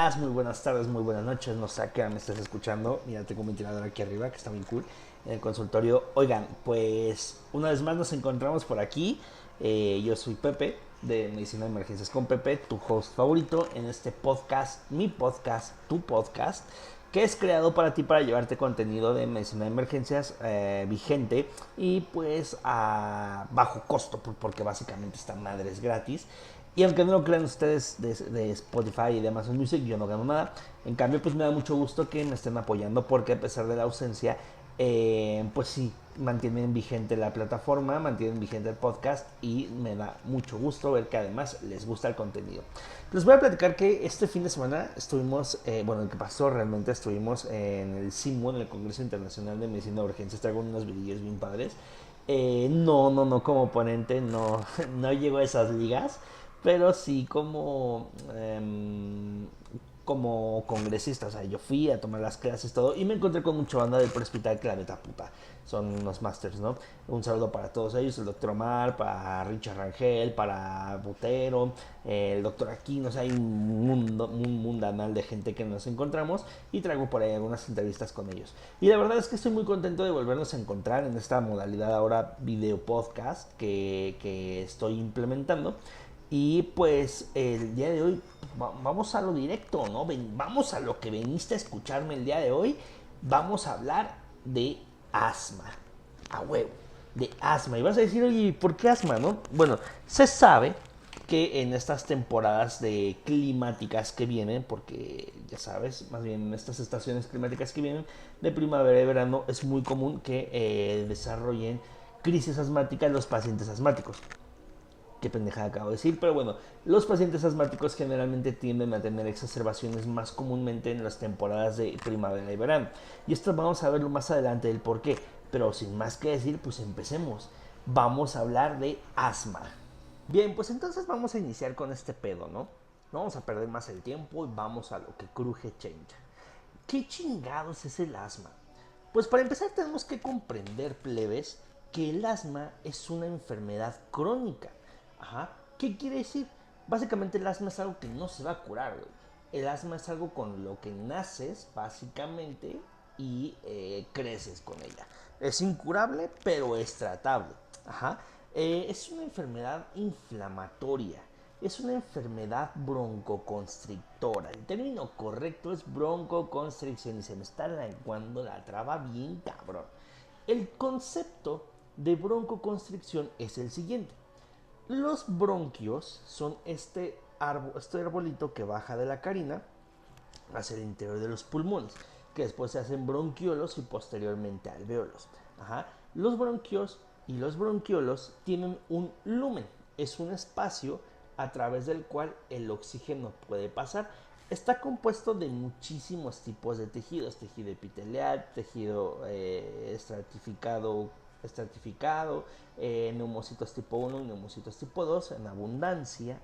días, muy buenas tardes, muy buenas noches. No sé a qué hora me estás escuchando. Mira, tengo un ventilador aquí arriba que está muy cool en el consultorio. Oigan, pues una vez más nos encontramos por aquí. Yo soy Pepe de Medicina de Emergencias con Pepe, tu host favorito en este podcast, mi podcast, tu podcast, que es creado para ti para llevarte contenido de medicina de emergencias vigente y pues a bajo costo, porque básicamente esta madre es gratis. Y aunque no lo crean ustedes de Spotify y de Amazon Music, yo no gano nada. En cambio, pues me da mucho gusto que me estén apoyando porque a pesar de la ausencia, pues sí, mantienen vigente la plataforma, mantienen vigente el podcast y me da mucho gusto ver que además les gusta el contenido. Les voy a platicar que este fin de semana estuvimos, bueno, el que pasó realmente, estuvimos en el CIMU, en el Congreso Internacional de Medicina de Urgencias, traigo unos videos bien padres. No, como ponente, no, no llego a esas ligas, pero sí como congresista. O sea, yo fui a tomar las clases, todo, y me encontré con mucha banda del prehospital que la neta puta. Son unos masters, ¿no? Un saludo para todos ellos, el doctor Omar, para Richard Rangel, para Botero, el doctor Aquino. O sea, hay un mundanal de gente que nos encontramos y traigo por ahí algunas entrevistas con ellos. Y la verdad es que estoy muy contento de volvernos a encontrar en esta modalidad ahora video podcast que estoy implementando. Y pues el día de hoy vamos a lo directo, ¿no? Vamos a lo que veniste a escucharme el día de hoy. Vamos a hablar de asma. A huevo, de asma. Y vas a decir, oye, ¿por qué asma, no? Bueno, se sabe que en estas temporadas de climáticas que vienen, porque ya sabes, más bien en estas estaciones climáticas que vienen de primavera y verano, es muy común que desarrollen crisis asmáticas los pacientes asmáticos. Qué pendejada acabo de decir, pero bueno, los pacientes asmáticos generalmente tienden a tener exacerbaciones más comúnmente en las temporadas de primavera y verano. Y esto vamos a verlo más adelante del por qué. Pero sin más que decir, pues empecemos. Vamos a hablar de asma. Bien, pues entonces vamos a iniciar con este pedo, ¿no? No vamos a perder más el tiempo y vamos a lo que cruje change. ¿Qué chingados es el asma? Pues para empezar tenemos que comprender, plebes, que el asma es una enfermedad crónica. Ajá. ¿Qué quiere decir? Básicamente el asma es algo que no se va a curar, güey. El asma es algo con lo que naces, básicamente, y creces con ella. Es incurable, pero es tratable. Ajá. Es una enfermedad inflamatoria. Es una enfermedad broncoconstrictora. El término correcto es broncoconstricción y se me está lenguando la traba bien cabrón. El concepto de broncoconstricción es el siguiente. Los bronquios son este arbolito que baja de la carina hacia el interior de los pulmones, que después se hacen bronquiolos y posteriormente alvéolos. Ajá. Los bronquios y los bronquiolos tienen un lumen, es un espacio a través del cual el oxígeno puede pasar. Está compuesto de muchísimos tipos de tejidos: tejido epitelial, tejido estratificado, neumocitos tipo 1 y neumocitos tipo 2 en abundancia,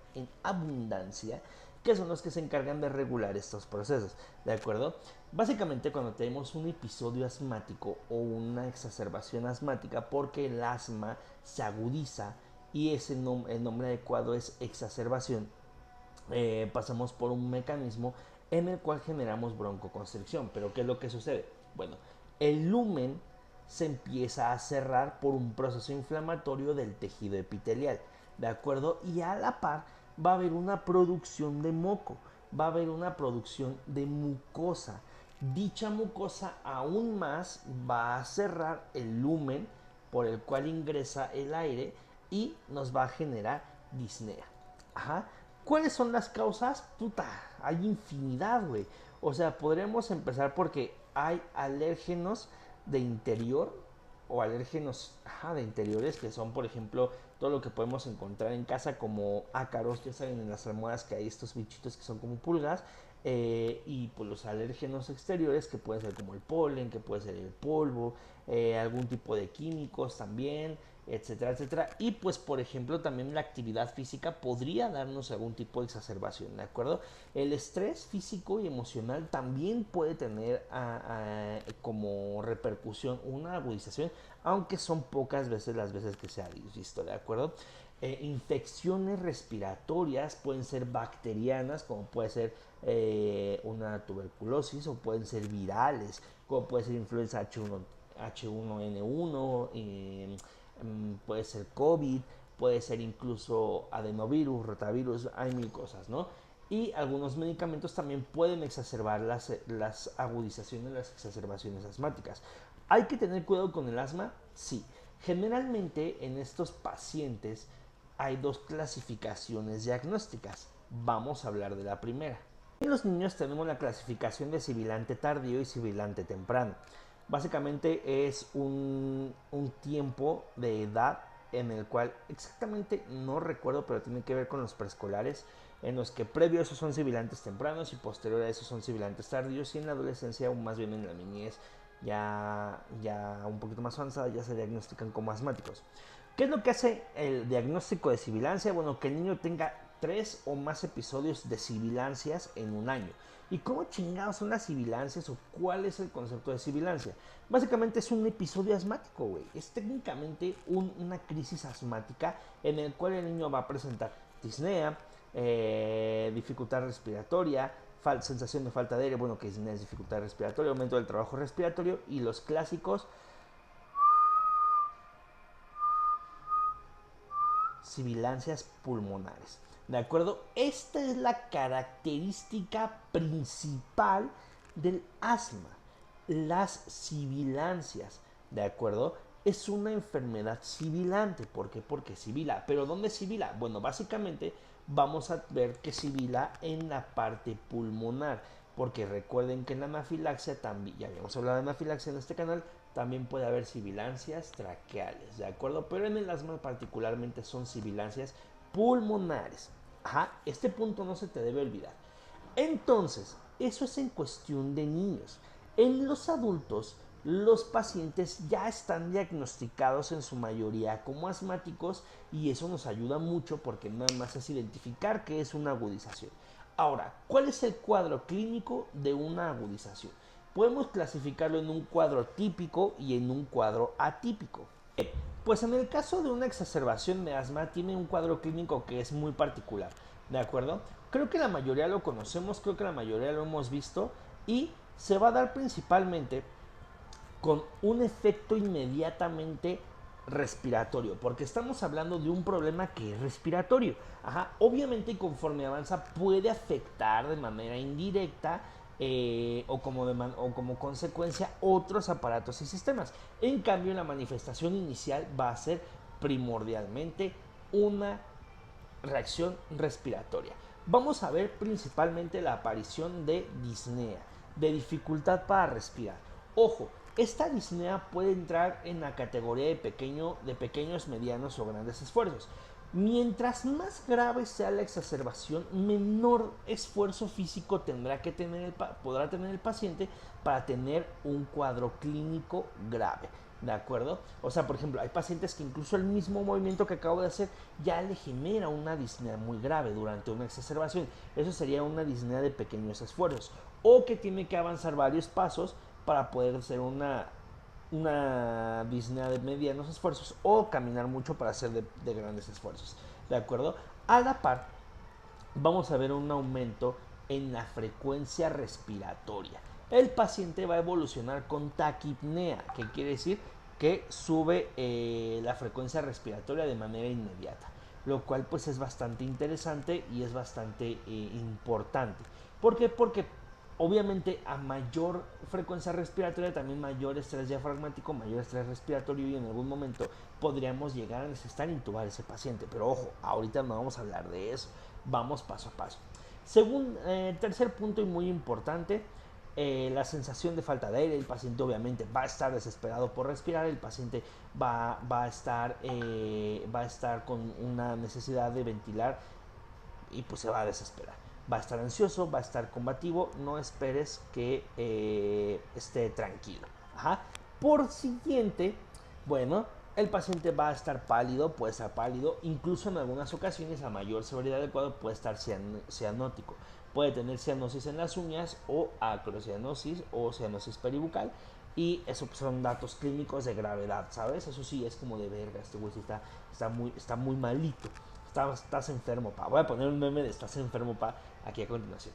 que son los que se encargan de regular estos procesos, ¿de acuerdo? Básicamente cuando tenemos un episodio asmático o una exacerbación asmática, porque el asma se agudiza y el nombre adecuado es exacerbación, pasamos por un mecanismo en el cual generamos broncoconstricción. Pero ¿qué es lo que sucede? Bueno, el lumen se empieza a cerrar por un proceso inflamatorio del tejido epitelial, ¿de acuerdo? Y a la par va a haber una producción de moco, va a haber una producción de mucosa. Dicha mucosa aún más va a cerrar el lumen por el cual ingresa el aire y nos va a generar disnea. Ajá. ¿Cuáles son las causas? Puta, hay infinidad, güey. O sea, podremos empezar porque hay alérgenos de interior o alérgenos de interiores, que son, por ejemplo, todo lo que podemos encontrar en casa como ácaros. Ya saben, en las almohadas que hay estos bichitos que son como pulgas. Y pues los alérgenos exteriores, que pueden ser como el polen, que puede ser el polvo, algún tipo de químicos también, etcétera, etcétera. Y pues, por ejemplo, también la actividad física podría darnos algún tipo de exacerbación, ¿de acuerdo? El estrés físico y emocional también puede tener como repercusión una agudización, aunque son pocas veces las veces que se ha visto, ¿de acuerdo? Infecciones respiratorias pueden ser bacterianas, como puede ser una tuberculosis, o pueden ser virales, como puede ser influenza H1N1, puede ser COVID, puede ser incluso adenovirus, rotavirus, hay mil cosas, ¿no? Y algunos medicamentos también pueden exacerbar las agudizaciones, las exacerbaciones asmáticas. ¿Hay que tener cuidado con el asma? Sí. Generalmente en estos pacientes hay dos clasificaciones diagnósticas. Vamos a hablar de la primera. En los niños tenemos la clasificación de sibilante tardío y sibilante temprano. Básicamente es un tiempo de edad en el cual exactamente no recuerdo, pero tiene que ver con los preescolares, en los que previo a eso son sibilantes tempranos y posterior a eso son sibilantes tardíos, y en la adolescencia, o más bien en la niñez, ya un poquito más avanzada, ya se diagnostican como asmáticos. ¿Qué es lo que hace el diagnóstico de sibilancia? Bueno, que el niño tenga 3 o más episodios de sibilancias en un año. ¿Y cómo chingados son las sibilancias o cuál es el concepto de sibilancia? Básicamente es un episodio asmático, güey. Es técnicamente una crisis asmática en el cual el niño va a presentar disnea, dificultad respiratoria, sensación de falta de aire, bueno, que disnea es dificultad respiratoria, aumento del trabajo respiratorio y los clásicos sibilancias pulmonares. ¿De acuerdo? Esta es la característica principal del asma. Las sibilancias. ¿De acuerdo? Es una enfermedad sibilante. ¿Por qué? Porque sibila. ¿Pero dónde sibila? Bueno, básicamente vamos a ver que sibila en la parte pulmonar. Porque recuerden que en la anafilaxia también, ya habíamos hablado de anafilaxia en este canal, también puede haber sibilancias traqueales, ¿de acuerdo? Pero en el asma particularmente son sibilancias pulmonares. Ajá, este punto no se te debe olvidar. Entonces, eso es en cuestión de niños. En los adultos, los pacientes ya están diagnosticados en su mayoría como asmáticos y eso nos ayuda mucho porque nada más es identificar qué es una agudización. Ahora, ¿cuál es el cuadro clínico de una agudización? Podemos clasificarlo en un cuadro típico y en un cuadro atípico. Pues en el caso de una exacerbación de asma tiene un cuadro clínico que es muy particular, ¿de acuerdo? Creo que la mayoría lo conocemos, creo que la mayoría lo hemos visto y se va a dar principalmente con un efecto inmediatamente respiratorio, porque estamos hablando de un problema que es respiratorio. Ajá, obviamente conforme avanza puede afectar de manera indirecta o como consecuencia otros aparatos y sistemas. En cambio, la manifestación inicial va a ser primordialmente una reacción respiratoria. Vamos a ver principalmente la aparición de disnea, de dificultad para respirar. Ojo, esta disnea puede entrar en la categoría de pequeños, medianos o grandes esfuerzos. Mientras más grave sea la exacerbación, menor esfuerzo físico podrá tener el paciente para tener un cuadro clínico grave. ¿De acuerdo? O sea, por ejemplo, hay pacientes que incluso el mismo movimiento que acabo de hacer ya le genera una disnea muy grave durante una exacerbación. Eso sería una disnea de pequeños esfuerzos. O que tiene que avanzar varios pasos para poder hacer una disnea de medianos esfuerzos o caminar mucho para hacer de grandes esfuerzos. ¿De acuerdo? A la par, vamos a ver un aumento en la frecuencia respiratoria. El paciente va a evolucionar con taquipnea, que quiere decir que sube la frecuencia respiratoria de manera inmediata, lo cual pues es bastante interesante y es bastante importante. ¿Por qué? Porque obviamente a mayor frecuencia respiratoria también mayor estrés diafragmático, mayor estrés respiratorio y en algún momento podríamos llegar a necesitar intubar a ese paciente. Pero ojo, ahorita no vamos a hablar de eso, vamos paso a paso. Tercer punto y muy importante, la sensación de falta de aire. El paciente obviamente va a estar desesperado por respirar, el paciente va a estar con una necesidad de ventilar y pues se va a desesperar. Va a estar ansioso, va a estar combativo, no esperes que esté tranquilo. Ajá. Por siguiente, bueno, el paciente va a estar pálido, puede estar pálido, incluso en algunas ocasiones a mayor severidad del cuadro puede estar cianótico. Puede tener cianosis en las uñas o acrocianosis o cianosis peribucal Y eso pues, son datos clínicos de gravedad, ¿sabes? Eso sí, es como de verga, este güey sí está muy malito. Estás enfermo, pa. Voy a poner un meme de estás enfermo, pa, aquí a continuación.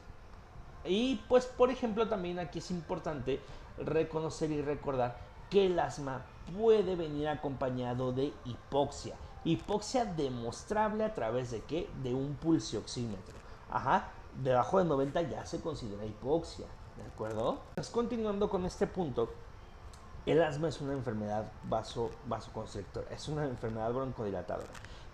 Y pues, por ejemplo, también aquí es importante reconocer y recordar que el asma puede venir acompañado de hipoxia. Hipoxia demostrable a través de qué? De un pulsioxímetro. Ajá, debajo de 90 ya se considera hipoxia, ¿de acuerdo? Pues continuando con este punto, el asma es una enfermedad vasoconstrictora, es una enfermedad broncodilatadora.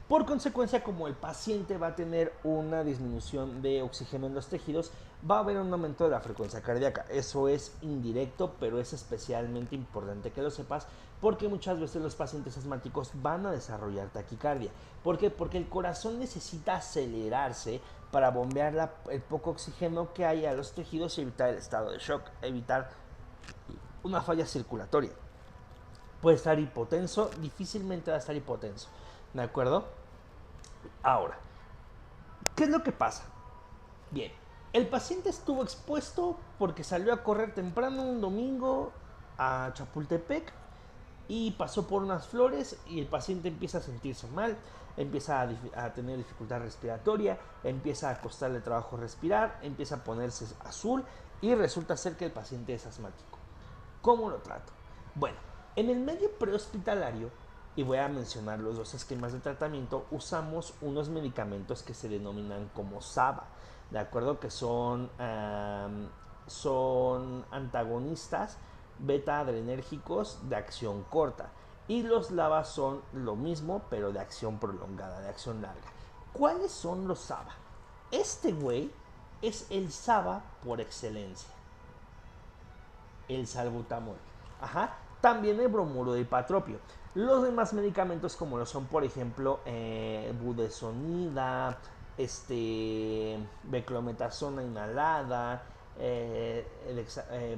Por consecuencia, como el paciente va a tener una disminución de oxígeno en los tejidos, va a haber un aumento de la frecuencia cardíaca. Eso es indirecto, pero es especialmente importante que lo sepas porque muchas veces los pacientes asmáticos van a desarrollar taquicardia. ¿Por qué? Porque el corazón necesita acelerarse para bombear el poco oxígeno que hay a los tejidos y evitar el estado de shock, evitar una falla circulatoria. Puede estar hipotenso, difícilmente va a estar hipotenso, ¿de acuerdo? Ahora, ¿qué es lo que pasa? Bien, el paciente estuvo expuesto porque salió a correr temprano un domingo a Chapultepec y pasó por unas flores y el paciente empieza a sentirse mal, empieza a tener dificultad respiratoria, empieza a costarle trabajo respirar, empieza a ponerse azul y resulta ser que el paciente es asmático. ¿Cómo lo trato? Bueno, en el medio prehospitalario, y voy a mencionar los dos esquemas de tratamiento, usamos unos medicamentos que se denominan como SABA, ¿de acuerdo? Que son antagonistas beta adrenérgicos de acción corta. Y los LABA son lo mismo, pero de acción prolongada, de acción larga. ¿Cuáles son los SABA? Este güey es el SABA por excelencia, el salbutamol. Ajá. También el bromuro de hipatropio. Los demás medicamentos como lo son, por ejemplo, budesonida, beclometasona inhalada,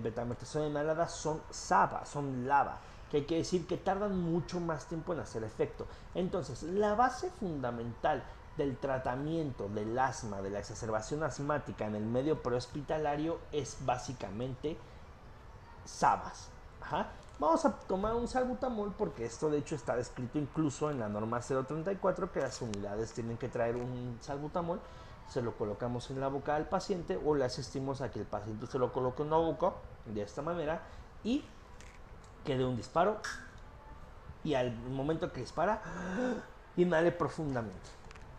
betametasona inhalada, son SABA, son LABA, que quiere decir que tardan mucho más tiempo en hacer efecto. Entonces, la base fundamental del tratamiento del asma, de la exacerbación asmática en el medio prehospitalario es básicamente SABAs. Ajá. Vamos a tomar un salbutamol porque esto de hecho está descrito incluso en la norma 034 que las unidades tienen que traer un salbutamol. Se lo colocamos en la boca al paciente o le asistimos a que el paciente se lo coloque en la boca de esta manera y que dé un disparo y al momento que dispara inhale profundamente.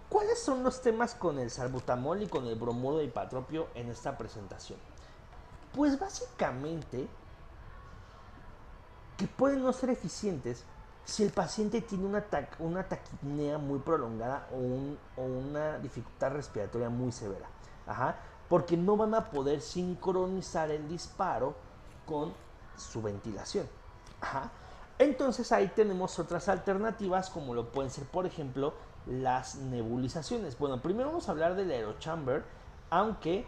¿Cuáles son los temas con el salbutamol y con el bromuro de hipatropio en esta presentación? Pues básicamente que pueden no ser eficientes si el paciente tiene una taquipnea muy prolongada o una dificultad respiratoria muy severa. Ajá, porque no van a poder sincronizar el disparo con su ventilación. Ajá. Entonces ahí tenemos otras alternativas como lo pueden ser, por ejemplo, las nebulizaciones. Bueno, primero vamos a hablar del aerochamber, aunque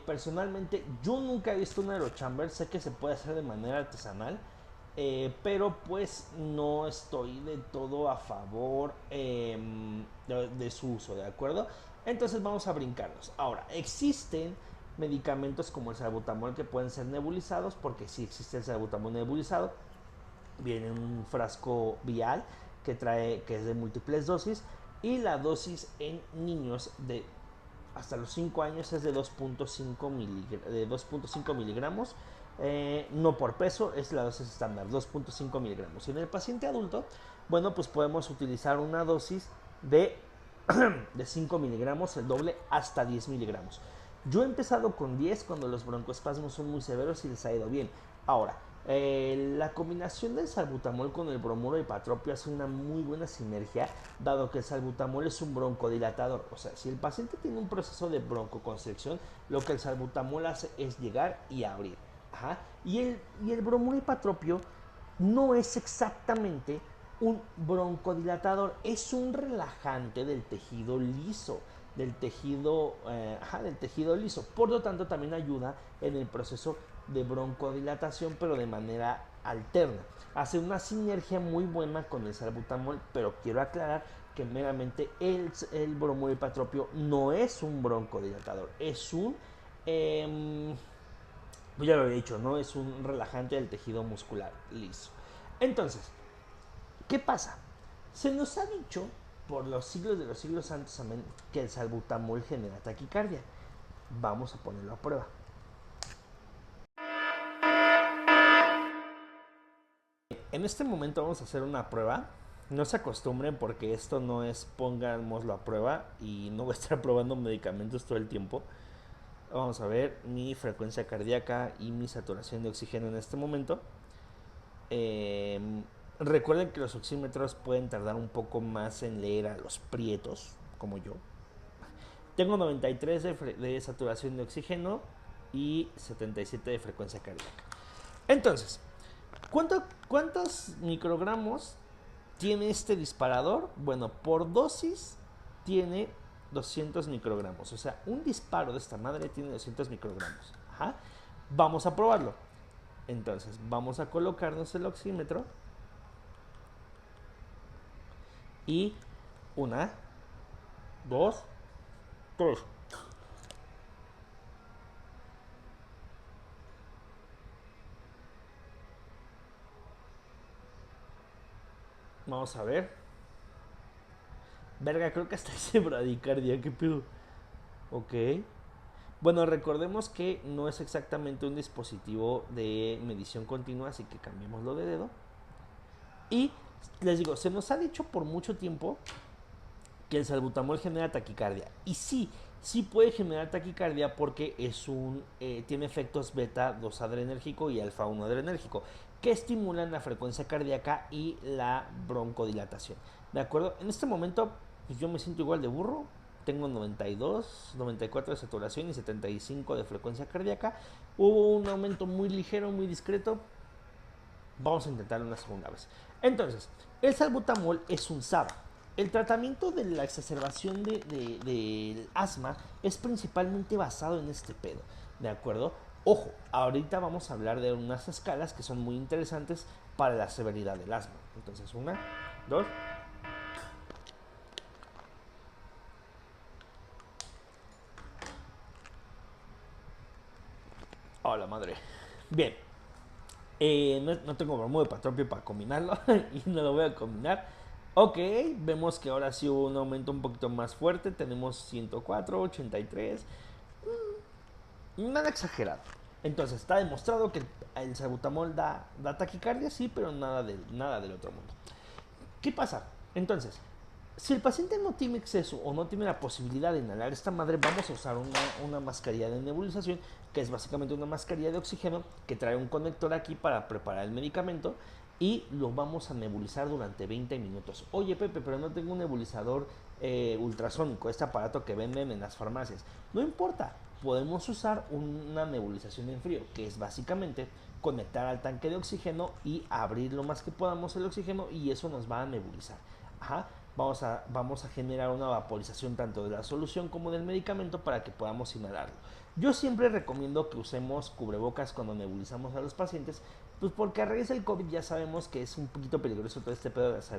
personalmente yo nunca he visto un aerochamber, sé que se puede hacer de manera artesanal, pero pues no estoy de todo a favor de su uso, ¿de acuerdo? Entonces vamos a brincarlos. Ahora, existen medicamentos como el salbutamol que pueden ser nebulizados, porque sí existe el salbutamol nebulizado. Viene en un frasco vial que es de múltiples dosis y la dosis en niños de hasta los 5 años es de 2.5 miligramos, no por peso, es la dosis estándar, 2.5 miligramos. Y en el paciente adulto, bueno, pues podemos utilizar una dosis de 5 miligramos, el doble, hasta 10 miligramos. Yo he empezado con 10 cuando los broncoespasmos son muy severos y les ha ido bien. Ahora, la combinación del salbutamol con el bromuro de hipatropio hace una muy buena sinergia, dado que el salbutamol es un broncodilatador. O sea, si el paciente tiene un proceso de broncoconstricción, lo que el salbutamol hace es llegar y abrir. Ajá. Y el bromuro de hipatropio no es exactamente un broncodilatador, es un relajante del tejido liso, del tejido liso. Por lo tanto, también ayuda en el proceso de broncodilatación, pero de manera alterna. Hace una sinergia muy buena con el salbutamol, pero quiero aclarar que meramente el bromuro hipatropio no es un broncodilatador, es un Pues ya lo había dicho, ¿no? Es un relajante del tejido muscular liso. Entonces, ¿qué pasa? Se nos ha dicho por los siglos de los siglos santos, amén, que el salbutamol genera taquicardia. Vamos a ponerlo a prueba. En este momento vamos a hacer una prueba. No se acostumbren porque esto no es pongámoslo a prueba y no voy a estar probando medicamentos todo el tiempo. Vamos a ver mi frecuencia cardíaca y mi saturación de oxígeno en este momento. Eh, Recuerden que los oxímetros pueden tardar un poco más en leer a los prietos, como yo. Tengo 93 de saturación de oxígeno y 77 de frecuencia cardíaca. Entonces, ¿cuántos microgramos tiene este disparador? Bueno, por dosis tiene 200 microgramos. O sea, un disparo de esta madre tiene 200 microgramos. Ajá. Vamos a probarlo. Entonces, vamos a colocarnos el oxímetro. Y una, dos, tres. Vamos a ver. Verga, creo que hasta hice bradicardia. ¿Qué pedo? Ok. Bueno, recordemos que no es exactamente un dispositivo de medición continua, así que cambiémoslo de dedo. Y les digo, se nos ha dicho por mucho tiempo que el salbutamol genera taquicardia. Y sí, sí puede generar taquicardia porque tiene efectos beta 2 adrenérgico y alfa 1 adrenérgico que estimulan la frecuencia cardíaca y la broncodilatación. ¿De acuerdo? En este momento, pues yo me siento igual de burro. Tengo 92, 94 de saturación y 75 de frecuencia cardíaca. Hubo un aumento muy ligero, muy discreto. Vamos a intentarlo una segunda vez. Entonces, el salbutamol es un SABA. El tratamiento de la exacerbación del asma es principalmente basado en este pedo, ¿de acuerdo? Ojo, ahorita vamos a hablar de unas escalas que son muy interesantes para la severidad del asma. Entonces, una, dos. ¡Hola, madre! Bien, no tengo bromo de patropio para combinarlo y no lo voy a combinar. Ok, vemos que ahora sí hubo un aumento un poquito más fuerte. Tenemos 104, 83. Nada exagerado. Entonces, está demostrado que el salbutamol da taquicardia, sí, pero nada del otro mundo. ¿Qué pasa? Entonces, si el paciente no tiene acceso o no tiene la posibilidad de inhalar esta madre, vamos a usar una mascarilla de nebulización, que es básicamente una mascarilla de oxígeno que trae un conector aquí para preparar el medicamento y lo vamos a nebulizar durante 20 minutos. Oye, Pepe, pero no tengo un nebulizador ultrasónico, este aparato que venden en las farmacias. No importa, podemos usar una nebulización en frío, que es básicamente conectar al tanque de oxígeno y abrir lo más que podamos el oxígeno y eso nos va a nebulizar. Ajá. Vamos a generar una vaporización tanto de la solución como del medicamento para que podamos inhalarlo. Yo siempre recomiendo que usemos cubrebocas cuando nebulizamos a los pacientes, pues porque a raíz del COVID ya sabemos que es un poquito peligroso todo este pedo de las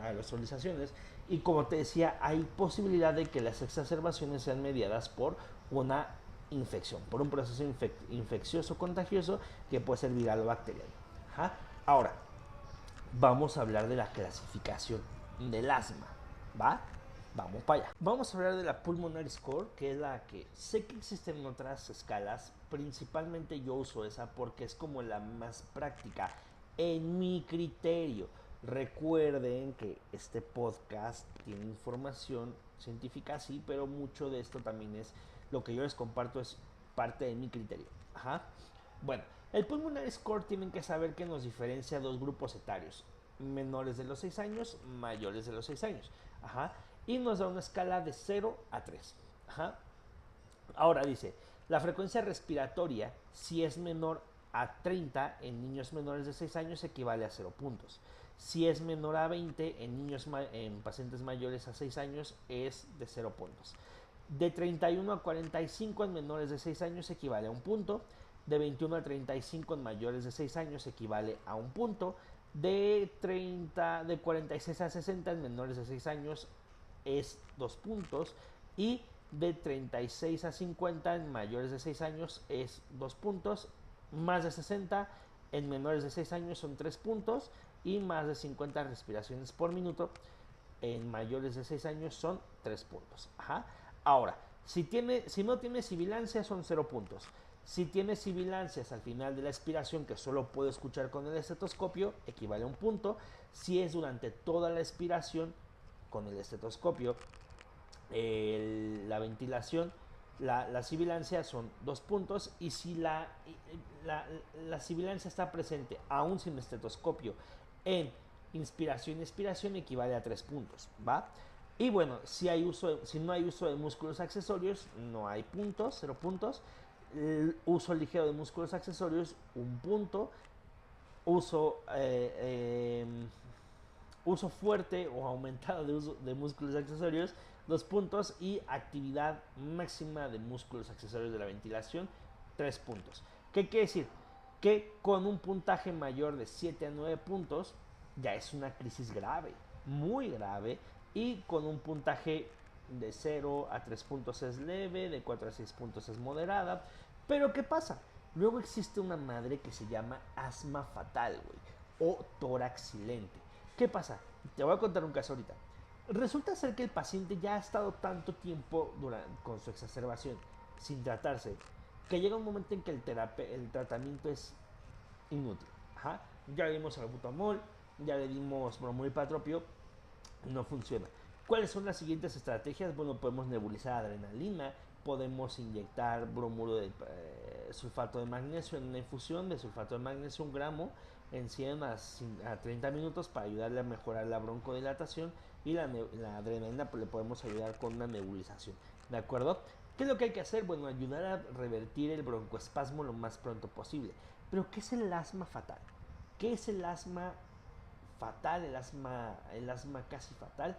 aerosolizaciones y como te decía, hay posibilidad de que las exacerbaciones sean mediadas por una infección, por un proceso infeccioso contagioso que puede ser viral o bacteriano. Ajá. Ahora, vamos a hablar de la clasificación del asma, ¿va? Vamos para allá. Vamos a hablar de la Pulmonary Score, que es la que sé que existen otras escalas. Principalmente yo uso esa porque es como la más práctica en mi criterio. Recuerden que este podcast tiene información científica, sí, pero mucho de esto también es lo que yo les comparto, es parte de mi criterio. Ajá. Bueno, el Pulmonary Score tienen que saber que nos diferencia dos grupos etarios, menores de los 6 años, mayores de los 6 años. Ajá. Y nos da una escala de 0 a 3. Ajá. Ahora dice, la frecuencia respiratoria, si es menor a 30 en niños menores de 6 años, equivale a 0 puntos. Si es menor a 20 en pacientes mayores a 6 años, es de 0 puntos. De 31 a 45 en menores de 6 años equivale a un punto. De 21 a 35 en mayores de 6 años equivale a un punto. De 46 a 60 en menores de 6 años es 2 puntos. Y de 36 a 50 en mayores de 6 años es 2 puntos. Más de 60 en menores de 6 años son 3 puntos y más de 50 respiraciones por minuto en mayores de 6 años son 3 puntos. Ajá. Ahora, si no tiene sibilancia son 0 puntos. Si tiene sibilancias al final de la expiración, que solo puedo escuchar con el estetoscopio, equivale a un punto. Si es durante toda la expiración con el estetoscopio, la ventilación, la sibilancia son 2 puntos. Y si la sibilancia está presente aún sin estetoscopio en inspiración y expiración, equivale a 3 puntos, ¿va? Y bueno, si no hay uso de músculos accesorios, no hay puntos, 0 puntos. El uso ligero de músculos accesorios, 1 punto. Uso uso fuerte o aumentado de músculos accesorios, 2 puntos. Y actividad máxima de músculos accesorios de la ventilación, 3 puntos. ¿Qué quiere decir? Que con un puntaje mayor de 7 a 9 puntos ya es una crisis grave, muy grave. Y con un puntaje de 0 a 3 puntos es leve, de 4 a 6 puntos es moderada. Pero ¿qué pasa? Luego existe una madre que se llama asma fatal, güey, o tórax silente. ¿Qué pasa? Te voy a contar un caso ahorita. Resulta ser que el paciente ya ha estado tanto tiempo con su exacerbación sin tratarse, que llega un momento en que el tratamiento es inútil. Ajá. Ya le dimos albutamol, ya le dimos bromuro y patropio, no funciona. ¿Cuáles son las siguientes estrategias? Bueno, podemos nebulizar adrenalina, podemos inyectar bromuro de sulfato de magnesio en una infusión de sulfato de magnesio, 1 gramo en 100 a 30 minutos para ayudarle a mejorar la broncodilatación. Y la adrenalina pues, le podemos ayudar con una nebulización. ¿De acuerdo? ¿Qué es lo que hay que hacer? Bueno, ayudar a revertir el broncoespasmo lo más pronto posible. Pero ¿qué es el asma fatal? ¿Qué es el asma fatal, el asma casi fatal?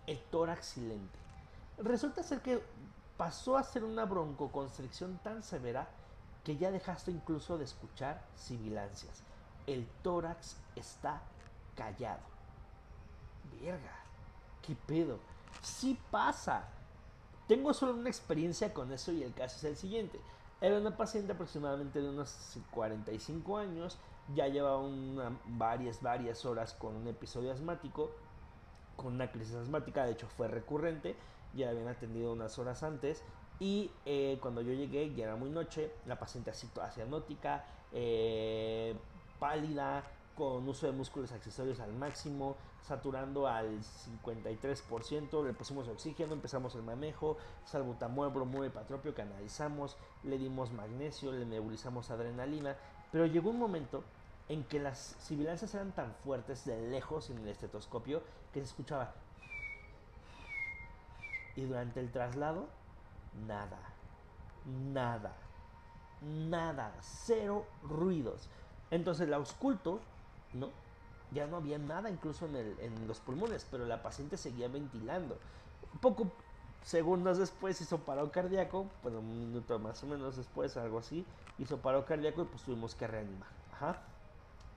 El tórax silente. Resulta ser que pasó a ser una broncoconstricción tan severa que ya dejaste incluso de escuchar sibilancias. El tórax está callado. Verga, ¿qué pedo? Sí pasa. Tengo solo una experiencia con eso y el caso es el siguiente. Era una paciente aproximadamente de unos 45 años, ya llevaba varias horas con un episodio asmático, con una crisis asmática, de hecho fue recurrente, ya la habían atendido unas horas antes. Y cuando yo llegué ya era muy noche, la paciente así toda cianótica, pálida, con uso de músculos accesorios al máximo, saturando al 53%, le pusimos oxígeno, empezamos el manejo, salbutamol, bromuro y patropio que analizamos, le dimos magnesio, le nebulizamos adrenalina. Pero llegó un momento en que las sibilancias eran tan fuertes de lejos en el estetoscopio que se escuchaba. Y durante el traslado, nada, nada, nada, 0 ruidos. Entonces la ausculto, ¿no? Ya no había nada incluso en los pulmones, pero la paciente seguía ventilando. Poco segundos después hizo paro cardíaco, bueno, 1 minuto más o menos después, algo así, hizo paro cardíaco y pues tuvimos que reanimar. Ajá.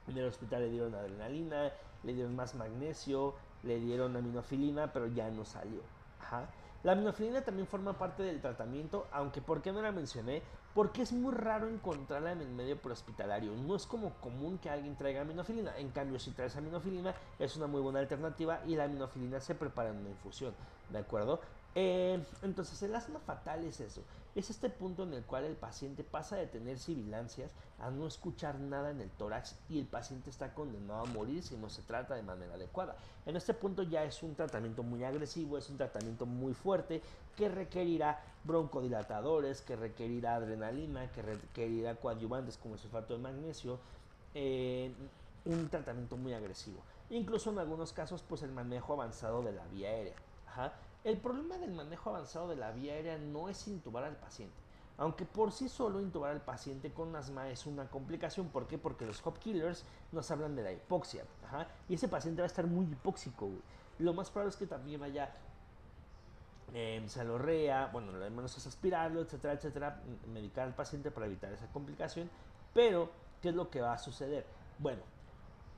En el hospital le dieron adrenalina, le dieron más magnesio, le dieron aminofilina, pero ya no salió. Ajá. La aminofilina también forma parte del tratamiento, aunque ¿por qué no la mencioné? Porque es muy raro encontrarla en el medio prehospitalario. No es como común que alguien traiga aminofilina. En cambio, si traes aminofilina, es una muy buena alternativa y la aminofilina se prepara en una infusión. ¿De acuerdo? Entonces, el asma fatal es eso. Es este punto en el cual el paciente pasa de tener sibilancias a no escuchar nada en el tórax y el paciente está condenado a morir si no se trata de manera adecuada. En este punto ya es un tratamiento muy agresivo, es un tratamiento muy fuerte que requerirá broncodilatadores, que requerirá adrenalina, que requerirá coadyuvantes como el sulfato de magnesio, un tratamiento muy agresivo. Incluso en algunos casos, pues el manejo avanzado de la vía aérea. Ajá. El problema del manejo avanzado de la vía aérea no es intubar al paciente. Aunque por sí solo intubar al paciente con asma es una complicación. ¿Por qué? Porque los hop killers nos hablan de la hipoxia. Ajá. Y ese paciente va a estar muy hipóxico, güey. Lo más probable es que también vaya salorrea, bueno, lo de menos es aspirarlo, etcétera, etcétera, medicar al paciente para evitar esa complicación. Pero, ¿qué es lo que va a suceder? Bueno,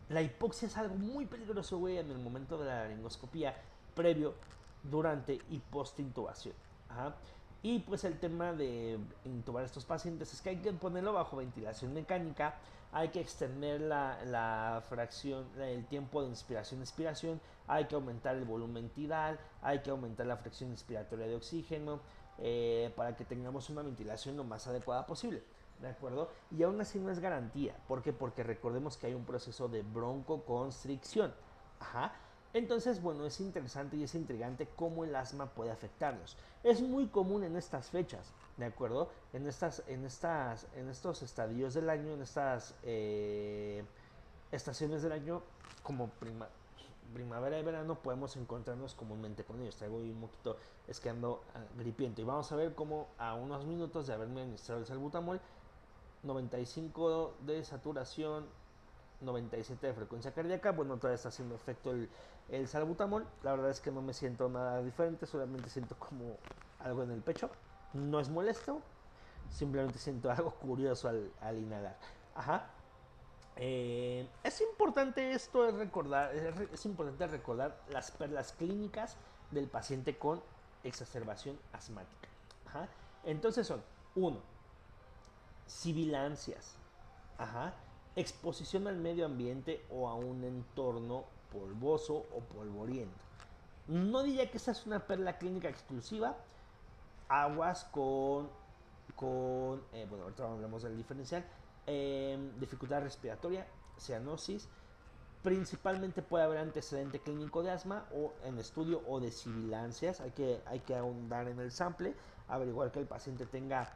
la hipoxia es algo muy peligroso, güey, en el momento de la laringoscopía, previo, durante y post intubación. Ajá. Y pues el tema de intubar a estos pacientes es que hay que ponerlo bajo ventilación mecánica, hay que extender la fracción, el tiempo de inspiración-expiración, hay que aumentar el volumen tidal, hay que aumentar la fracción inspiratoria de oxígeno, para que tengamos una ventilación lo más adecuada posible. ¿De acuerdo? Y aún así no es garantía. ¿Por qué? Porque recordemos que hay un proceso de broncoconstricción. Ajá. Entonces, bueno, es interesante y es intrigante cómo el asma puede afectarnos. Es muy común en estas fechas, ¿de acuerdo? En estos estadios del año, en estas estaciones del año, como primavera y verano, podemos encontrarnos comúnmente con ellos. Traigo un poquito, es que ando gripiento. Y vamos a ver cómo a unos minutos de haberme administrado el salbutamol, 95 de saturación, 97 de frecuencia cardíaca, bueno, todavía está haciendo efecto el salbutamol. La verdad es que no me siento nada diferente, solamente siento como algo en el pecho. No es molesto, simplemente siento algo curioso al inhalar. Ajá. Es importante esto, es importante recordar las perlas clínicas del paciente con exacerbación asmática. Ajá. Entonces son, uno, sibilancias. Ajá. Exposición al medio ambiente o a un entorno polvoso o polvoriento. No diría que esa es una perla clínica exclusiva. Aguas bueno, ahorita hablamos del diferencial. Dificultad respiratoria, cianosis. Principalmente puede haber antecedente clínico de asma o en estudio o de sibilancias. Hay que ahondar en el sample, averiguar que el paciente tenga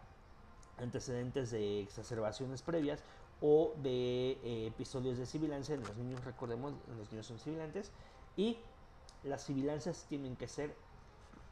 antecedentes de exacerbaciones previas o de episodios de sibilancia. En los niños, recordemos, los niños son sibilantes y las sibilancias tienen que ser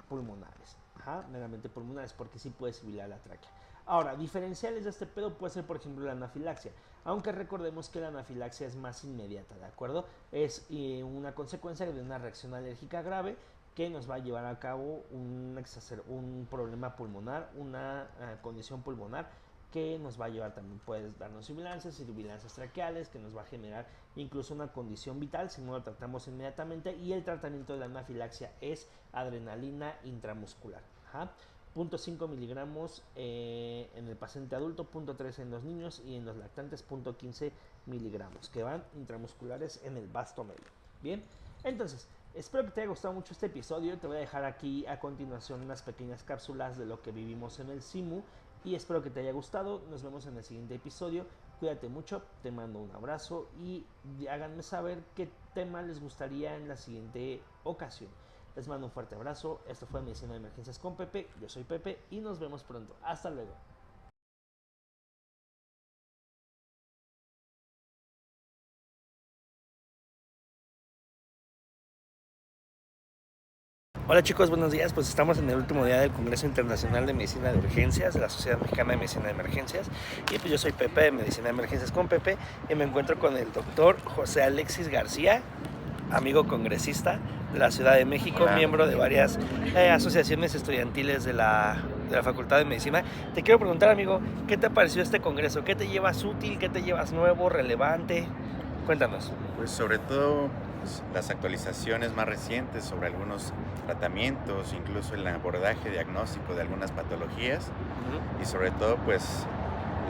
pulmonares. Ajá, meramente pulmonares, porque sí puede sibilar la tráquea. Ahora, diferenciales de este pedo puede ser, por ejemplo, la anafilaxia. Aunque recordemos que la anafilaxia es más inmediata, ¿de acuerdo? Es una consecuencia de una reacción alérgica grave que nos va a llevar a cabo un problema pulmonar, una condición pulmonar que nos va a llevar también, puede darnos sibilancias y sibilancias traqueales, que nos va a generar incluso una condición vital si no lo tratamos inmediatamente. Y el tratamiento de la anafilaxia es adrenalina intramuscular. Ajá. 0.5 miligramos en el paciente adulto, 0.3 en los niños y en los lactantes 0.15 miligramos que van intramusculares en el vasto medio. Bien, entonces espero que te haya gustado mucho este episodio. Te voy a dejar aquí a continuación unas pequeñas cápsulas de lo que vivimos en el SIMU y espero que te haya gustado. Nos vemos en el siguiente episodio. Cuídate mucho, te mando un abrazo y háganme saber qué tema les gustaría en la siguiente ocasión. Les mando un fuerte abrazo. Esto fue Medicina de Emergencias con Pepe. Yo soy Pepe y nos vemos pronto. Hasta luego. Hola chicos, buenos días. Pues estamos en el último día del Congreso Internacional de Medicina de Urgencias de la Sociedad Mexicana de Medicina de Emergencias. Y pues yo soy Pepe de Medicina de Emergencias con Pepe y me encuentro con el doctor José Alexis García, amigo congresista de la Ciudad de México, miembro de varias asociaciones estudiantiles de la Facultad de Medicina. Te quiero preguntar, amigo, ¿qué te pareció este congreso? ¿Qué te llevas útil? ¿Qué te llevas nuevo, relevante? Cuéntanos. Pues sobre todo las actualizaciones más recientes sobre algunos tratamientos, incluso el abordaje diagnóstico de algunas patologías y sobre todo pues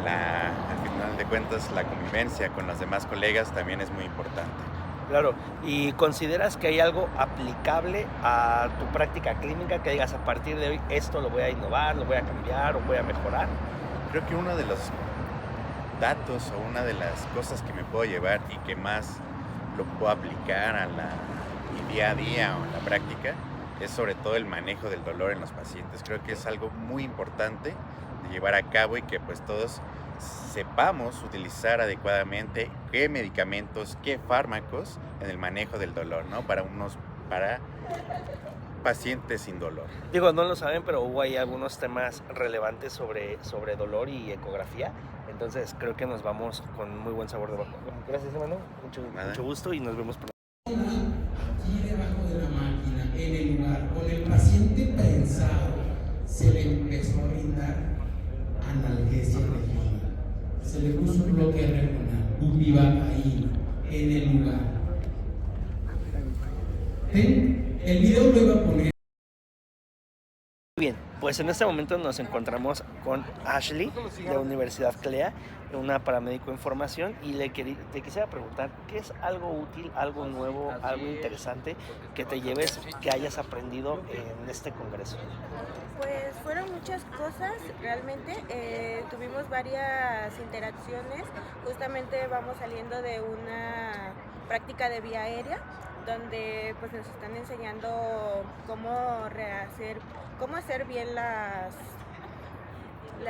al final de cuentas la convivencia con los demás colegas también es muy importante. Claro, ¿y consideras que hay algo aplicable a tu práctica clínica que digas a partir de hoy esto lo voy a innovar, lo voy a cambiar o voy a mejorar? Creo que uno de los datos o una de las cosas que me puedo llevar y que más lo puedo aplicar a mi día a día o en la práctica es sobre todo el manejo del dolor en los pacientes. Creo que es algo muy importante de llevar a cabo y que pues todos sepamos utilizar adecuadamente qué medicamentos, qué fármacos en el manejo del dolor, ¿no? Para pacientes sin dolor. Digo, no lo saben, pero hubo ahí algunos temas relevantes sobre dolor y ecografía. Entonces creo que nos vamos con muy buen sabor de boca. Gracias, hermano. Mucho gusto y nos vemos pronto. Aquí debajo de la máquina, en el lugar, con el paciente prensado, se le empezó a brindar analgesia regional. Se le puso un bloque regional, bupivacaína, en el lugar. El video lo iba a poner. Bien, Pues en este momento nos encontramos con Ashley de la Universidad CLEA, una paramédico en formación, y te quisiera preguntar, ¿qué es algo útil, algo nuevo, algo interesante que te lleves, que hayas aprendido en este congreso? Pues fueron muchas cosas, realmente tuvimos varias interacciones, justamente vamos saliendo de una práctica de vía aérea, donde pues nos están enseñando cómo hacer bien las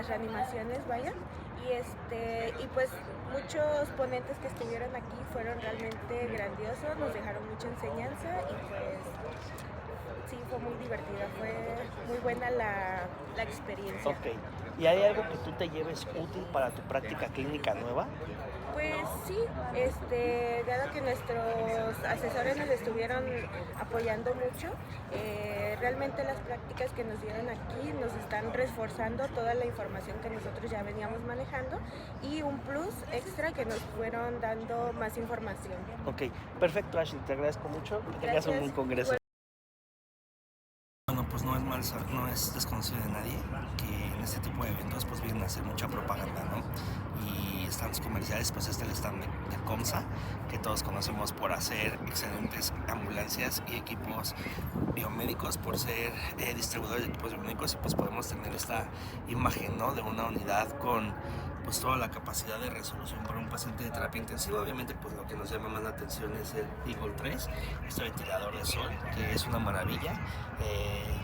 reanimaciones, vaya, y pues muchos ponentes que estuvieron aquí fueron realmente grandiosos, nos dejaron mucha enseñanza y pues sí, fue muy divertida, fue muy buena la experiencia. Ok, ¿y hay algo que tú te lleves útil para tu práctica clínica nueva? Pues sí, dado que nuestros asesores nos estuvieron apoyando mucho, realmente las prácticas que nos dieron aquí nos están reforzando toda la información que nosotros ya veníamos manejando y un plus extra que nos fueron dando más información. Ok, perfecto, Ashley, te agradezco mucho, que tengas un buen congreso. Bueno, pues no es desconocido de nadie que en este tipo de eventos pues vienen a hacer mucha propaganda, ¿no? Y stands comerciales, pues el stand de Comsa, que todos conocemos por hacer excelentes ambulancias y equipos biomédicos, por ser distribuidores de equipos biomédicos, y pues podemos tener esta imagen, ¿no?, de una unidad con pues toda la capacidad de resolución para un paciente de terapia intensiva. Obviamente pues lo que nos llama más la atención es el Eagle 3, este ventilador de sol, que es una maravilla,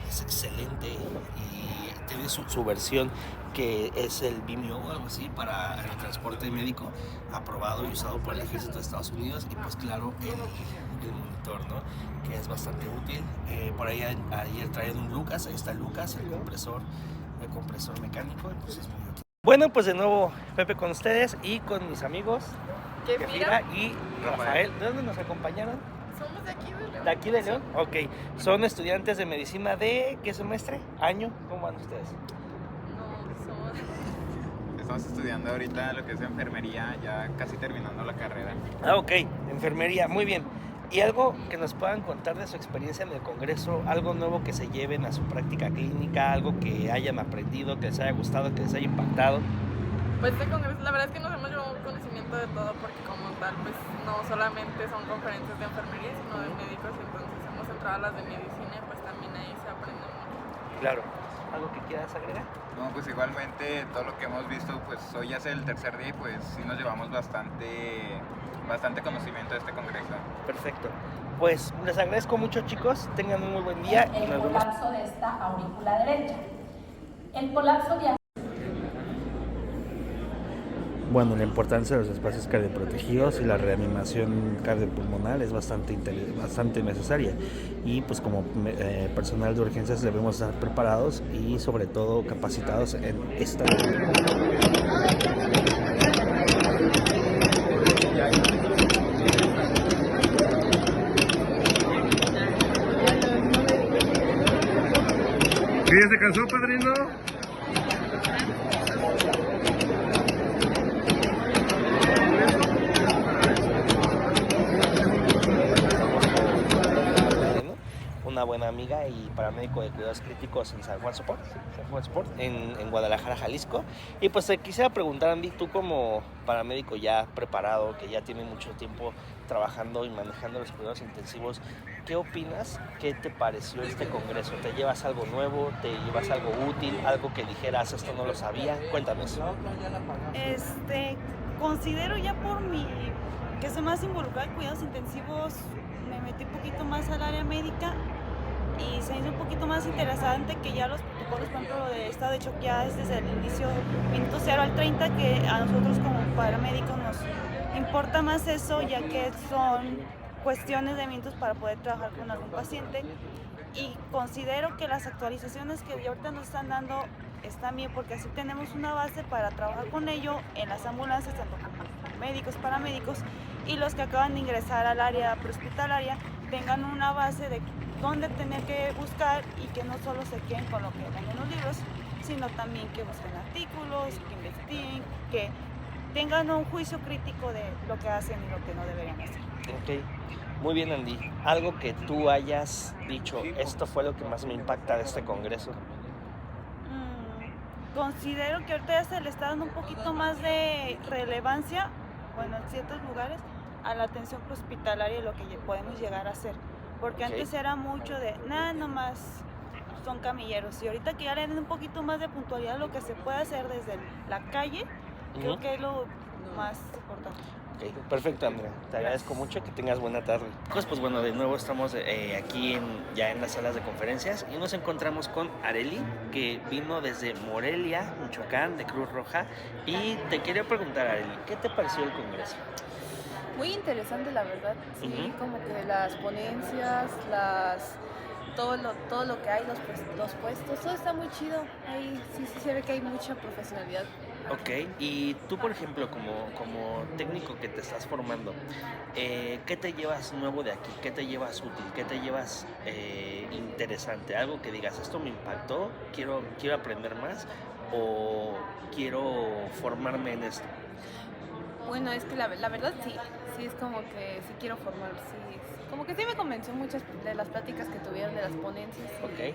es excelente y tiene su versión que es el Vimeo o algo así para el transporte médico, aprobado y usado por el Ejército de Estados Unidos, y pues claro el monitor, ¿no?, que es bastante útil. Por ahí ayer traían un Lucas, ahí está el Lucas, el compresor mecánico, entonces es muy útil. Bueno, pues de nuevo Pepe con ustedes y con mis amigos Kefira y Rafael. ¿De dónde nos acompañaron? Somos de aquí de León. ¿De aquí de León? Ok. ¿Son estudiantes de medicina de qué semestre? ¿Año? ¿Cómo van ustedes? No, Estamos estudiando ahorita lo que es enfermería, ya casi terminando la carrera. Ah, ok. Enfermería, muy bien. ¿Y algo que nos puedan contar de su experiencia en el congreso? ¿Algo nuevo que se lleven a su práctica clínica? ¿Algo que hayan aprendido, que les haya gustado, que les haya impactado? pues este congreso, la verdad es que nos hemos llevado un conocimiento de todo porque como tal, pues no solamente son conferencias de enfermería, sino de médicos, entonces hemos entrado a las de medicina y pues también ahí se aprende mucho. Claro. ¿Algo que quieras agregar? No, pues igualmente todo lo que hemos visto, pues hoy ya es el tercer día y pues sí nos llevamos bastante conocimiento de este congreso. Perfecto. Pues les agradezco mucho, chicos, tengan un muy buen día y nos El vemos. colapso de esta aurícula derecha. El colapso de... Bueno, la importancia de los espacios cardioprotegidos y la reanimación cardiopulmonar es bastante necesaria, y pues como personal de urgencias debemos estar preparados y sobre todo capacitados en esta. ¿Sí ya se cansó, padrino? Una buena amiga y paramédico de cuidados críticos en San Juan Sport, en Guadalajara, Jalisco. Y pues te quisiera preguntar, Andy, tú como paramédico ya preparado, que ya tiene mucho tiempo trabajando y manejando los cuidados intensivos, ¿qué opinas? ¿Qué te pareció este congreso? ¿Te llevas algo nuevo? ¿Te llevas algo útil? ¿Algo que dijeras, esto no lo sabía? Cuéntame eso. Considero ya por mi que soy más involucrada en cuidados intensivos, me metí un poquito más al área médica y se hizo un poquito más interesante que ya los protocolos, por ejemplo, de estado de shock ya es desde el inicio, minuto 0 al 30, que a nosotros como paramédicos nos importa más eso, ya que son cuestiones de minutos para poder trabajar con algún paciente. Y considero que las actualizaciones que ahorita nos están dando están bien, porque así tenemos una base para trabajar con ello en las ambulancias, tanto como médicos, paramédicos, y los que acaban de ingresar al área prehospitalaria tengan una base de dónde tener que buscar y que no solo se queden con lo que ven en los libros, sino también que busquen artículos, que investiguen, que tengan un juicio crítico de lo que hacen y lo que no deberían hacer. Ok, muy bien, Andy. Algo que tú hayas dicho, esto fue lo que más me impacta de este congreso. considero que ahorita ya se le está dando un poquito más de relevancia, bueno, en ciertos lugares, a la atención prehospitalaria y lo que podemos llegar a hacer. Porque antes era mucho de, nada, nomás son camilleros. Y ahorita que ya le den un poquito más de puntualidad a lo que se puede hacer desde la calle, creo que es lo más importante. Ok, perfecto, Andrea. Te agradezco mucho, que tengas buena tarde. Pues bueno, de nuevo estamos aquí ya en las salas de conferencias y nos encontramos con Arely, que vino desde Morelia, Michoacán, de Cruz Roja. Y te quería preguntar, Arely, ¿qué te pareció el congreso? Muy interesante, la verdad. Sí, como que las ponencias, todo lo que hay, los puestos, todo está muy chido. Ahí sí se ve que hay mucha profesionalidad. Ok, y tú, por ejemplo, como técnico que te estás formando, ¿qué te llevas nuevo de aquí? ¿Qué te llevas útil? ¿Qué te llevas interesante? Algo que digas, esto me impactó, quiero aprender más o quiero formarme en esto. Bueno, es que la verdad sí es como que sí quiero formar, sí, como que sí me convenció muchas de las pláticas que tuvieron, de las ponencias. Ok,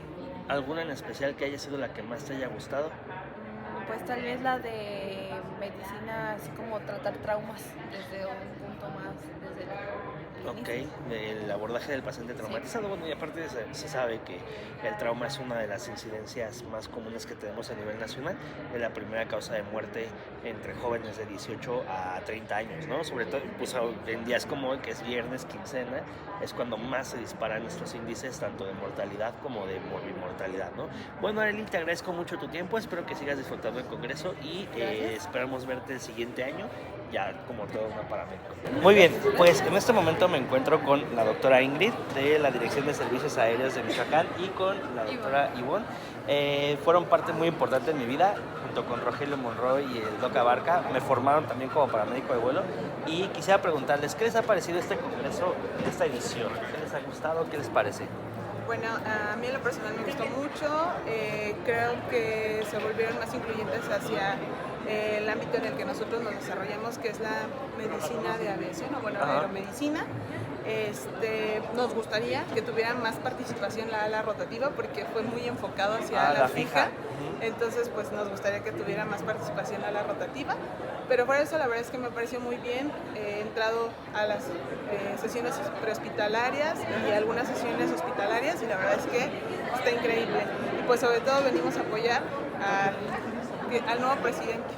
¿alguna en especial que haya sido la que más te haya gustado? Pues tal vez la de medicina, así como tratar traumas desde un punto más, desde el inicio. El abordaje del paciente traumatizado. Bueno, y aparte se sabe que el trauma es una de las incidencias más comunes que tenemos a nivel nacional. Es la primera causa de muerte entre jóvenes de 18 a 30 años, ¿no? Sobre todo pues, en días como hoy, que es viernes, quincena, es cuando más se disparan estos índices, tanto de mortalidad como de morbimortalidad, ¿no? Bueno, Arely, te agradezco mucho tu tiempo, espero que sigas disfrutando del congreso y esperamos verte el siguiente año ya como todo una paramédico. Muy bien, pues en este momento me encuentro con la doctora Ingrid de la Dirección de Servicios Aéreos de Michoacán y con la doctora Ivonne. Fueron parte muy importante en mi vida, junto con Rogelio Monroy y el Doc Abarca. Me formaron también como paramédico de vuelo y quisiera preguntarles, ¿qué les ha parecido este congreso, esta edición? ¿Qué les ha gustado? ¿Qué les parece? Bueno, a mí en lo personal me gustó mucho, creo que se volvieron más incluyentes hacia el ámbito en el que nosotros nos desarrollamos, que es la medicina de aviación, o bueno, la aeromedicina. Nos gustaría que tuvieran más participación la ala rotativa porque fue muy enfocado hacia la fija. Entonces pues nos gustaría que tuviera más participación la ala rotativa, pero por eso la verdad es que me pareció muy bien. He entrado a las sesiones prehospitalarias y algunas sesiones hospitalarias y la verdad es que está increíble, y pues sobre todo venimos a apoyar al nuevo presidente,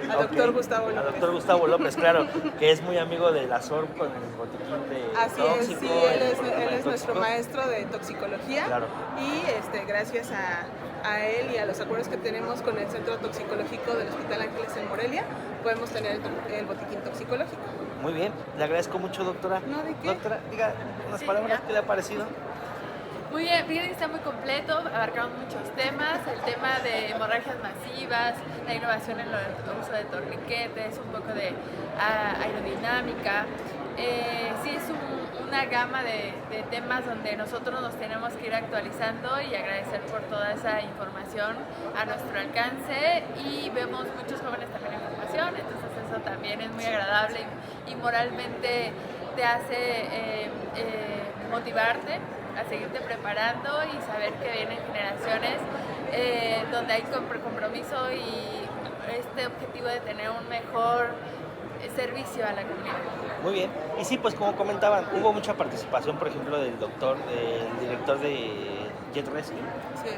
al doctor Gustavo López. Al doctor Gustavo López, claro, que es muy amigo de la SORM con el botiquín de Así tóxico. Sí, él es nuestro maestro de toxicología. Claro. Y gracias a él y a los acuerdos que tenemos con el Centro Toxicológico del Hospital Ángeles en Morelia, podemos tener el botiquín toxicológico. Muy bien, le agradezco mucho, doctora. No, ¿de qué? Doctora, diga unas palabras, ¿qué le ha parecido? Muy bien, fíjense que está muy completo, abarcamos muchos temas, el tema de hemorragias masivas, la innovación en el uso de torniquetes, un poco de aerodinámica. Sí es una gama de temas donde nosotros nos tenemos que ir actualizando y agradecer por toda esa información a nuestro alcance, y vemos muchos jóvenes también en formación, entonces eso también es muy agradable y moralmente te hace motivarte a seguirte preparando y saber que vienen generaciones donde hay compromiso y este objetivo de tener un mejor servicio a la comunidad. Muy bien, y sí, pues como comentaban, hubo mucha participación, por ejemplo, del director de Jet Rescue,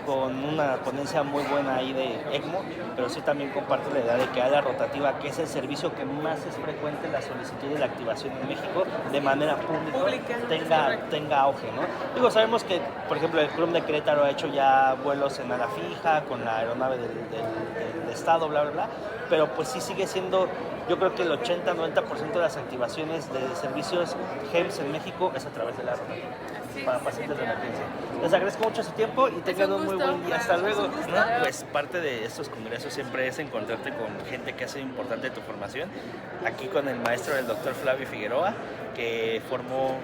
con una ponencia muy buena ahí de ECMO, pero sí también comparto la idea de que ala rotativa, que es el servicio que más es frecuente en la solicitud de la activación en México de manera pública tenga auge, ¿no? Digo, sabemos que, por ejemplo, el Club de Querétaro ha hecho ya vuelos en ala fija, con la aeronave del Estado, bla, bla, bla, pero pues sí sigue siendo, yo creo que el 80-90% de las activaciones de servicios GEMS en México es a través de la rotativa para pacientes de emergencia. Les agradezco mucho su tiempo y tengan un muy buen día. Hasta luego. Pues parte de estos congresos siempre es encontrarte con gente que hace importante tu formación. Aquí con el maestro del doctor Flavio Figueroa, que formó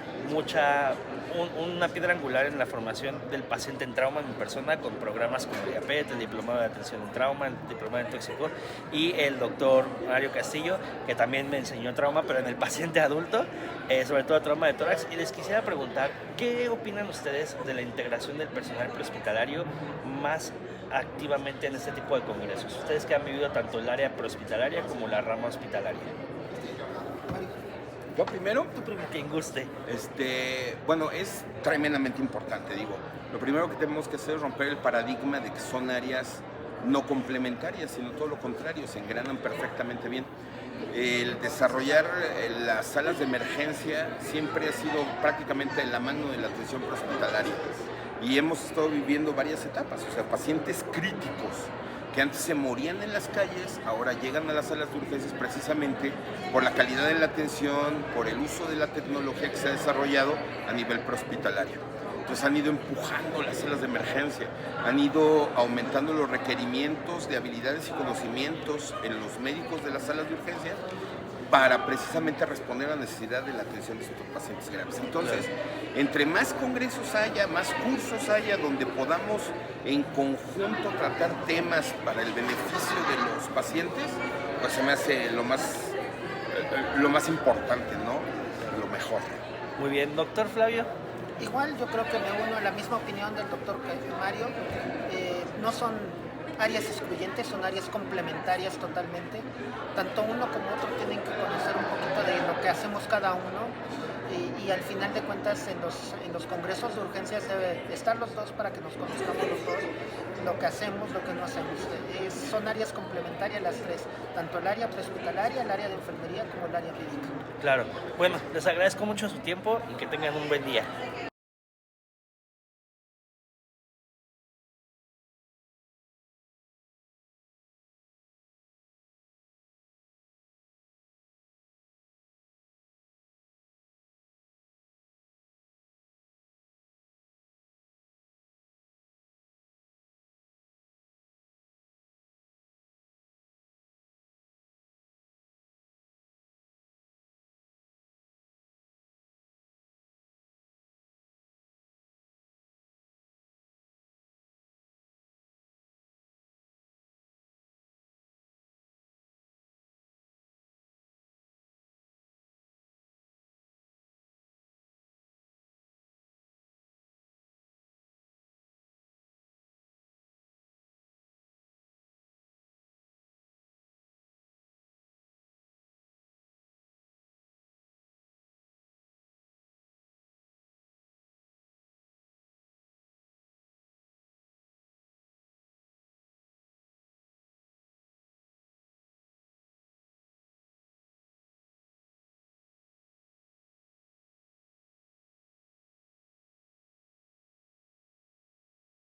una piedra angular en la formación del paciente en trauma en mi persona, con programas como DIAPET, el diplomado de atención en trauma, el diplomado en tóxico, y el doctor Mario Castillo, que también me enseñó trauma, pero en el paciente adulto, sobre todo trauma de tórax. Y les quisiera preguntar, ¿qué opinan ustedes de la integración del personal prehospitalario más activamente en este tipo de congresos? Ustedes que han vivido tanto el área prehospitalaria como la rama hospitalaria. ¿Yo primero? Tú primero. Quien guste. Bueno, es tremendamente importante, digo. Lo primero que tenemos que hacer es romper el paradigma de que son áreas no complementarias, sino todo lo contrario, se engranan perfectamente bien. El desarrollar las salas de emergencia siempre ha sido prácticamente de la mano de la atención prehospitalaria y hemos estado viviendo varias etapas, o sea, pacientes críticos que antes se morían en las calles, ahora llegan a las salas de urgencias precisamente por la calidad de la atención, por el uso de la tecnología que se ha desarrollado a nivel prehospitalario. Entonces han ido empujando las salas de emergencia, han ido aumentando los requerimientos de habilidades y conocimientos en los médicos de las salas de urgencia para precisamente responder a la necesidad de la atención de estos pacientes graves. Entonces, entre más congresos haya, más cursos haya donde podamos en conjunto tratar temas para el beneficio de los pacientes, pues se me hace lo más importante, ¿no? Lo mejor. Muy bien, doctor Flavio. Igual yo creo que me uno a la misma opinión del doctor Mario. No son áreas excluyentes, son áreas complementarias totalmente. Tanto uno como otro tienen que conocer un poquito de lo que hacemos cada uno y al final de cuentas en los congresos de urgencias debe estar los dos para que nos conozcamos los dos, lo que hacemos, lo que no hacemos. Son áreas complementarias las tres, tanto el área prehospitalaria, el área de enfermería como el área médica. Claro. Bueno, les agradezco mucho su tiempo y que tengan un buen día.